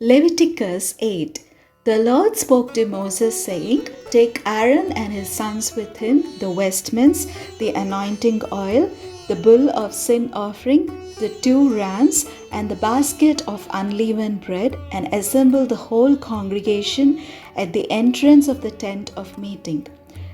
Leviticus 8. The Lord spoke to Moses, saying, Take Aaron and his sons with him, the vestments, the anointing oil, the bull of sin offering, the 2 rams, and the basket of unleavened bread, and assemble the whole congregation at the entrance of the tent of meeting.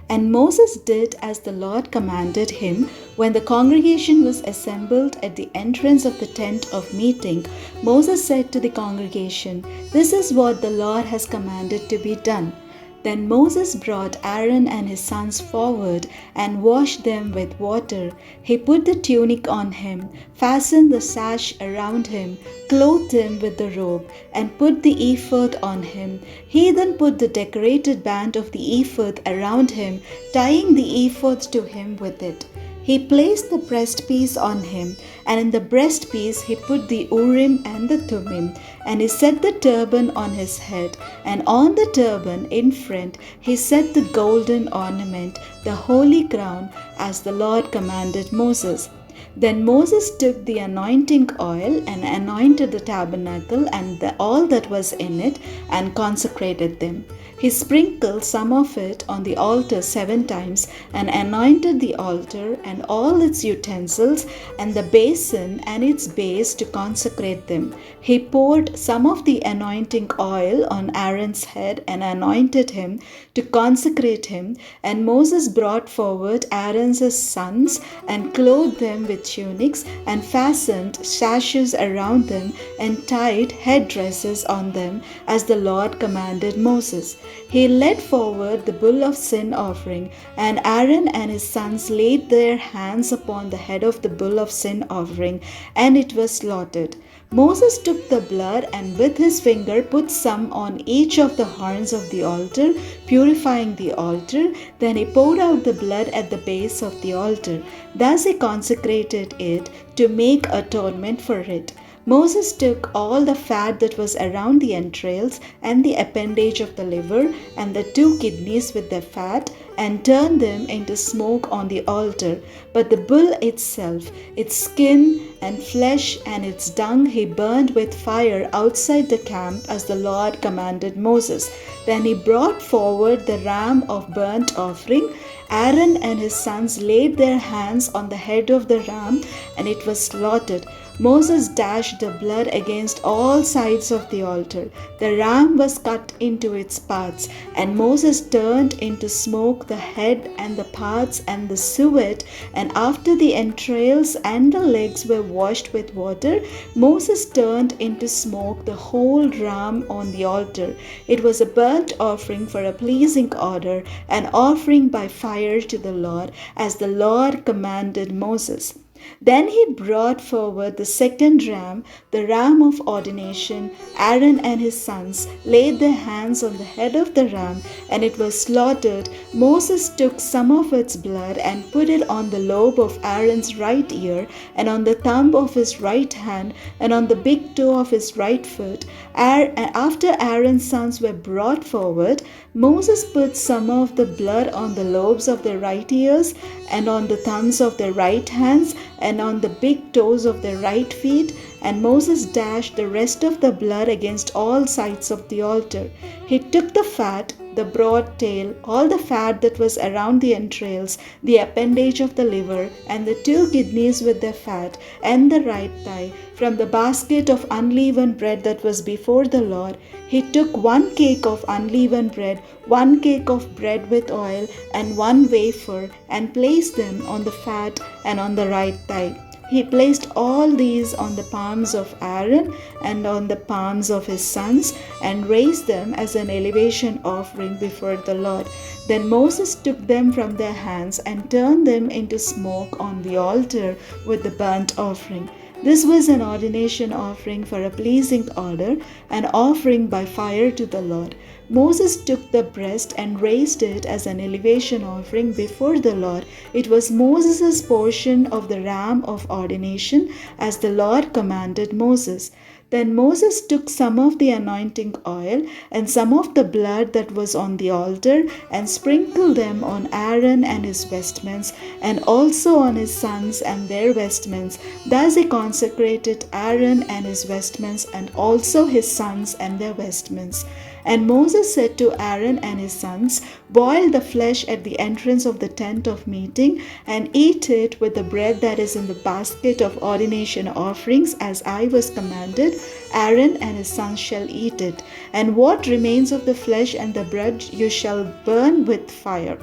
And Moses did as the Lord commanded him. When the congregation was assembled at the entrance of the tent of meeting, Moses said to the congregation, This is what the Lord has commanded to be done. Then Moses brought Aaron and his sons forward and washed them with water. He put the tunic on him, fastened the sash around him, clothed him with the robe, and put the ephod on him. He then put the decorated band of the ephod around him, tying the ephod to him with it. He placed the breastpiece on him, and in the breastpiece he put the Urim and the Thummim, and he set the turban on his head, and on the turban in front he set the golden ornament, the holy crown, as the Lord commanded Moses. Then Moses took the anointing oil and anointed the tabernacle and all that was in it, and consecrated them. He sprinkled some of it on the altar 7 times, and anointed the altar and all its utensils, and the basin and its base, to consecrate them. He poured some of the anointing oil on Aaron's head and anointed him to consecrate him. And Moses brought forward Aaron's sons and clothed them with tunics, and fastened sashes around them, and tied headdresses on them, as the Lord commanded Moses. He led forward the bull of sin offering, and Aaron and his sons laid their hands upon the head of the bull of sin offering, and it was slaughtered. Moses took the blood and with his finger put some on each of the horns of the altar, purifying the altar. Then he poured out the blood at the base of the altar. Thus he consecrated it to make atonement for it. Moses took all the fat that was around the entrails and the appendage of the liver and the 2 kidneys with the fat, and turned them into smoke on the altar. But the bull itself, its skin and flesh and its dung, he burned with fire outside the camp, as the Lord commanded Moses. Then he brought forward the ram of burnt offering. Aaron and his sons laid their hands on the head of the ram, and it was slaughtered. Moses dashed the blood against all sides of the altar. The ram was cut into its parts, and Moses turned into smoke the head and the parts and the suet. And after the entrails and the legs were washed with water, Moses turned into smoke the whole ram on the altar. It was a burnt offering for a pleasing odor, an offering by fire to the Lord, as the Lord commanded Moses. Then he brought forward the 2nd ram, the ram of ordination. Aaron and his sons laid their hands on the head of the ram, and it was slaughtered. Moses took some of its blood and put it on the lobe of Aaron's right ear, and on the thumb of his right hand, and on the big toe of his right foot. After Aaron's sons were brought forward, Moses put some of the blood on the lobes of their right ears, and on the thumbs of their right hands, and on the big toes of their right feet. And Moses dashed the rest of the blood against all sides of the altar. He took the fat, the broad tail, all the fat that was around the entrails, the appendage of the liver, and the 2 kidneys with their fat, and the right thigh, from the basket of unleavened bread that was before the Lord. He took 1 cake of unleavened bread, 1 cake of bread with oil, and 1 wafer, and placed them on the fat and on the right thigh. He placed all these on the palms of Aaron and on the palms of his sons, and raised them as an elevation offering before the Lord. Then Moses took them from their hands and turned them into smoke on the altar with the burnt offering. This was an ordination offering for a pleasing odor, an offering by fire to the Lord. Moses took the breast and raised it as an elevation offering before the Lord. It was Moses' portion of the ram of ordination, as the Lord commanded Moses. Then Moses took some of the anointing oil and some of the blood that was on the altar and sprinkled them on Aaron and his vestments, and also on his sons and their vestments. Thus he consecrated Aaron and his vestments, and also his sons and their vestments. And Moses said to Aaron and his sons, "Boil the flesh at the entrance of the tent of meeting, and eat it with the bread that is in the basket of ordination offerings, as I was commanded. Aaron and his sons shall eat it. And what remains of the flesh and the bread you shall burn with fire.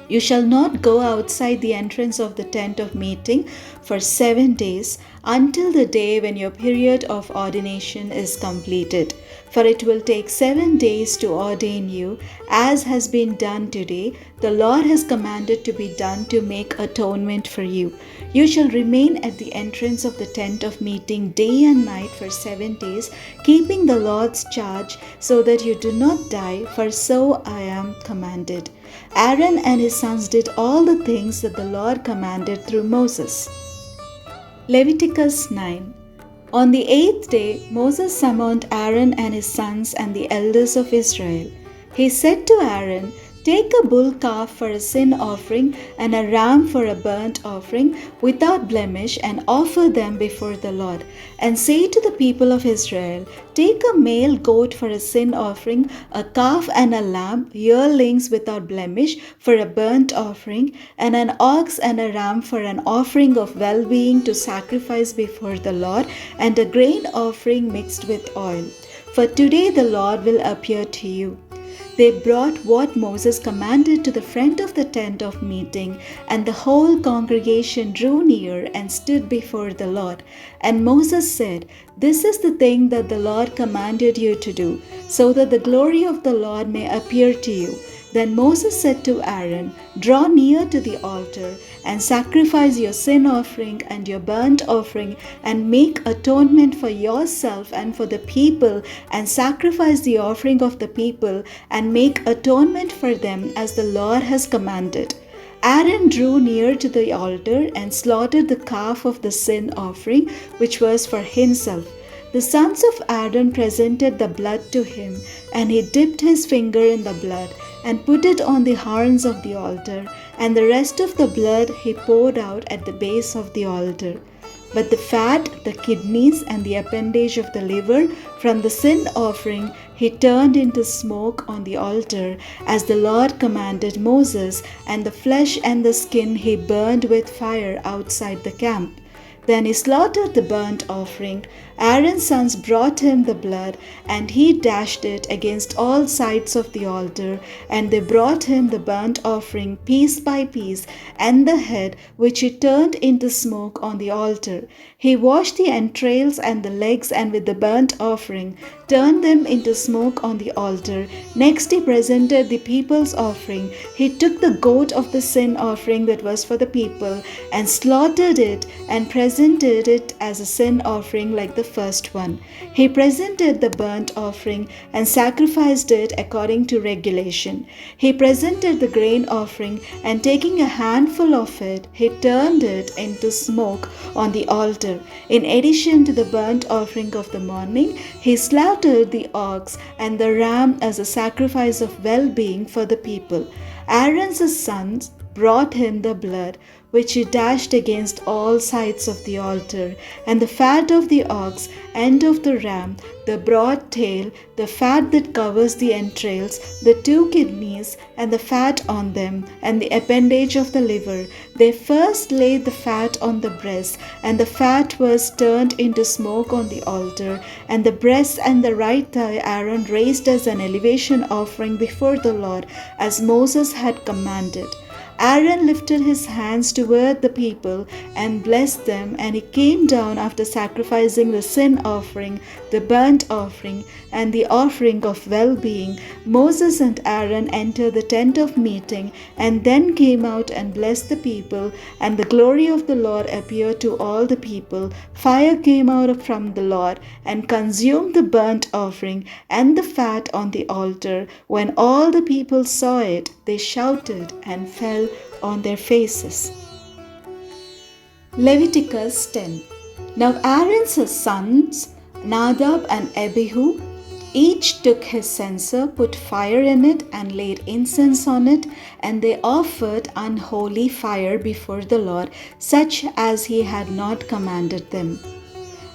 You shall not go outside the entrance of the tent of meeting for 7 days, until the day when your period of ordination is completed. For it will take 7 days to ordain you, as has been done today. The Lord has commanded to be done to make atonement for you. You shall remain at the entrance of the tent of meeting day and night for 7 days, keeping the Lord's charge, so that you do not die, for so I am commanded." Aaron and his sons did all the things that the Lord commanded through Moses. Leviticus 9. On the 8th day, Moses summoned Aaron and his sons and the elders of Israel. He said to Aaron, "Take a bull calf for a sin offering and a ram for a burnt offering without blemish, and offer them before the Lord. And say to the people of Israel, take a male goat for a sin offering, a calf and a lamb, yearlings without blemish, for a burnt offering, and an ox and a ram for an offering of well-being to sacrifice before the Lord, and a grain offering mixed with oil. For today the Lord will appear to you." They brought what Moses commanded to the front of the tent of meeting, and the whole congregation drew near and stood before the Lord. And Moses said, "This is the thing that the Lord commanded you to do, so that the glory of the Lord may appear to you." Then Moses said to Aaron, "Draw near to the altar, and sacrifice your sin offering and your burnt offering, and make atonement for yourself and for the people, and sacrifice the offering of the people, and make atonement for them as the Lord has commanded." Aaron drew near to the altar and slaughtered the calf of the sin offering, which was for himself. The sons of Aaron presented the blood to him, and he dipped his finger in the blood and put it on the horns of the altar, and the rest of the blood he poured out at the base of the altar. But the fat, the kidneys, and the appendage of the liver from the sin offering he turned into smoke on the altar, as the Lord commanded Moses, and the flesh and the skin he burned with fire outside the camp. Then he slaughtered the burnt offering. Aaron's sons brought him the blood, and he dashed it against all sides of the altar. And they brought him the burnt offering piece by piece, and the head, which he turned into smoke on the altar. He washed the entrails and the legs, and with the burnt offering turned them into smoke on the altar. Next he presented the people's offering. He took the goat of the sin offering that was for the people, and slaughtered it, and presented it as a sin offering like the first one. He presented the burnt offering and sacrificed it according to regulation. He presented the grain offering, and taking a handful of it, he turned it into smoke on the altar. In addition to the burnt offering of the morning, he slaughtered the ox and the ram as a sacrifice of well-being for the people. Aaron's sons brought him the blood, which he dashed against all sides of the altar, and the fat of the ox and of the ram, the broad tail, the fat that covers the entrails, the 2 kidneys, and the fat on them, and the appendage of the liver. They first laid the fat on the breast, and the fat was turned into smoke on the altar, and the breast and the right thigh Aaron raised as an elevation offering before the Lord, as Moses had commanded. Aaron lifted his hands toward the people and blessed them, and he came down after sacrificing the sin offering, the burnt offering, and the offering of well-being. Moses and Aaron entered the tent of meeting, and then came out and blessed the people, and the glory of the Lord appeared to all the people. Fire came out from the Lord and consumed the burnt offering and the fat on the altar. When all the people saw it, they shouted and fell on their faces. Leviticus 10. Now Aaron's sons Nadab and Abihu each took his censer, put fire in it, and laid incense on it, and they offered unholy fire before the Lord, such as he had not commanded them.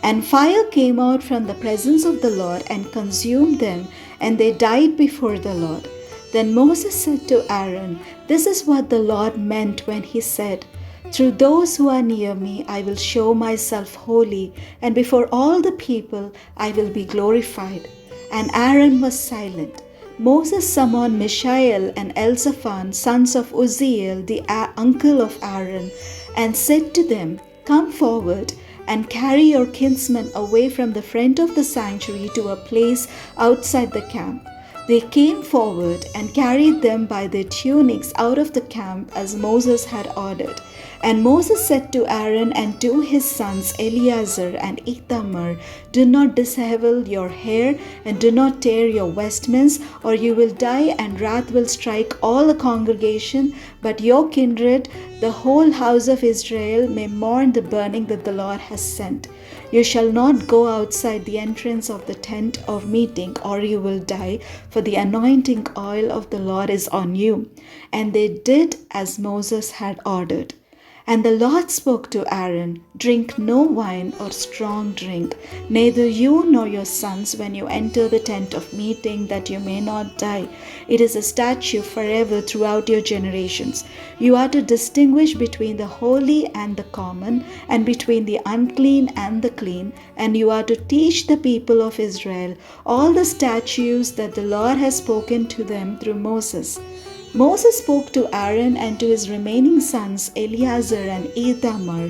And fire came out from the presence of the Lord and consumed them, and they died before the Lord. Then Moses said to Aaron, "This is what the Lord meant when he said, 'Through those who are near me I will show myself holy, and before all the people I will be glorified.'" And Aaron was silent. Moses summoned Mishael and Elzaphan, sons of Uzziel, the uncle of Aaron, and said to them, "Come forward and carry your kinsmen away from the front of the sanctuary to a place outside the camp." They came forward and carried them by their tunics out of the camp as Moses had ordered. And Moses said to Aaron and to his sons Eleazar and Ithamar, "Do not dishevel your hair and do not tear your vestments, or you will die, and wrath will strike all the congregation. But your kindred, the whole house of Israel, may mourn the burning that the Lord has sent. You shall not go outside the entrance of the tent of meeting, or you will die, for the anointing oil of the Lord is on you." And they did as Moses had ordered. And the Lord spoke to Aaron, "Drink no wine or strong drink, neither you nor your sons, when you enter the tent of meeting, that you may not die. It is a statute forever throughout your generations. You are to distinguish between the holy and the common, and between the unclean and the clean, and you are to teach the people of Israel all the statutes that the Lord has spoken to them through Moses." Moses spoke to Aaron and to his remaining sons Eleazar and Ithamar,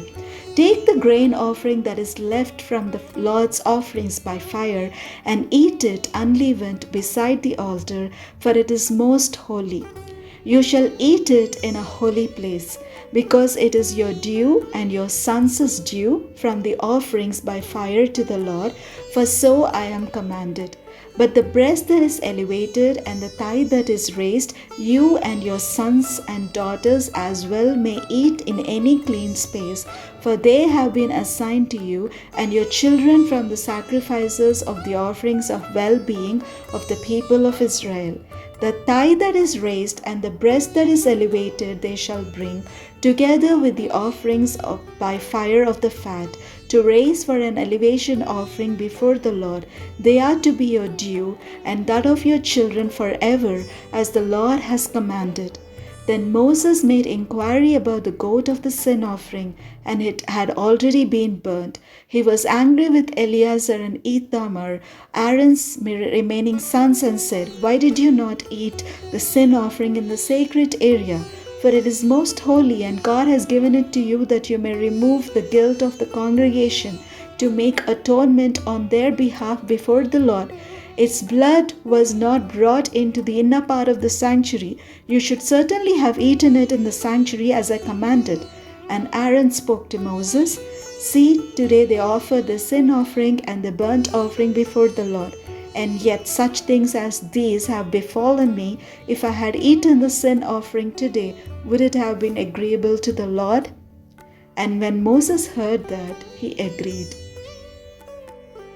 "Take the grain offering that is left from the Lord's offerings by fire, and eat it unleavened beside the altar, for it is most holy. You shall eat it in a holy place, because it is your due and your sons' due from the offerings by fire to the Lord, for so I am commanded. But the breast that is elevated and the thigh that is raised, you and your sons and daughters as well may eat in any clean space, for they have been assigned to you, and your children from the sacrifices of the offerings of well-being of the people of Israel. The thigh that is raised and the breast that is elevated they shall bring, together with the offerings by fire of the fat, to raise for an elevation offering before the Lord. They are to be your due, and that of your children forever, as the Lord has commanded." Then Moses made inquiry about the goat of the sin offering, and it had already been burnt. He was angry with Eleazar and Ithamar, Aaron's remaining sons, and said, "Why did you not eat the sin offering in the sacred area? For it is most holy, and God has given it to you that you may remove the guilt of the congregation, to make atonement on their behalf before the Lord. Its blood was not brought into the inner part of the sanctuary. You should certainly have eaten it in the sanctuary as I commanded." And Aaron spoke to Moses, "See, today they offer the sin offering and the burnt offering before the Lord. And yet such things as these have befallen me. If I had eaten the sin offering today, would it have been agreeable to the Lord?" And when Moses heard that, he agreed.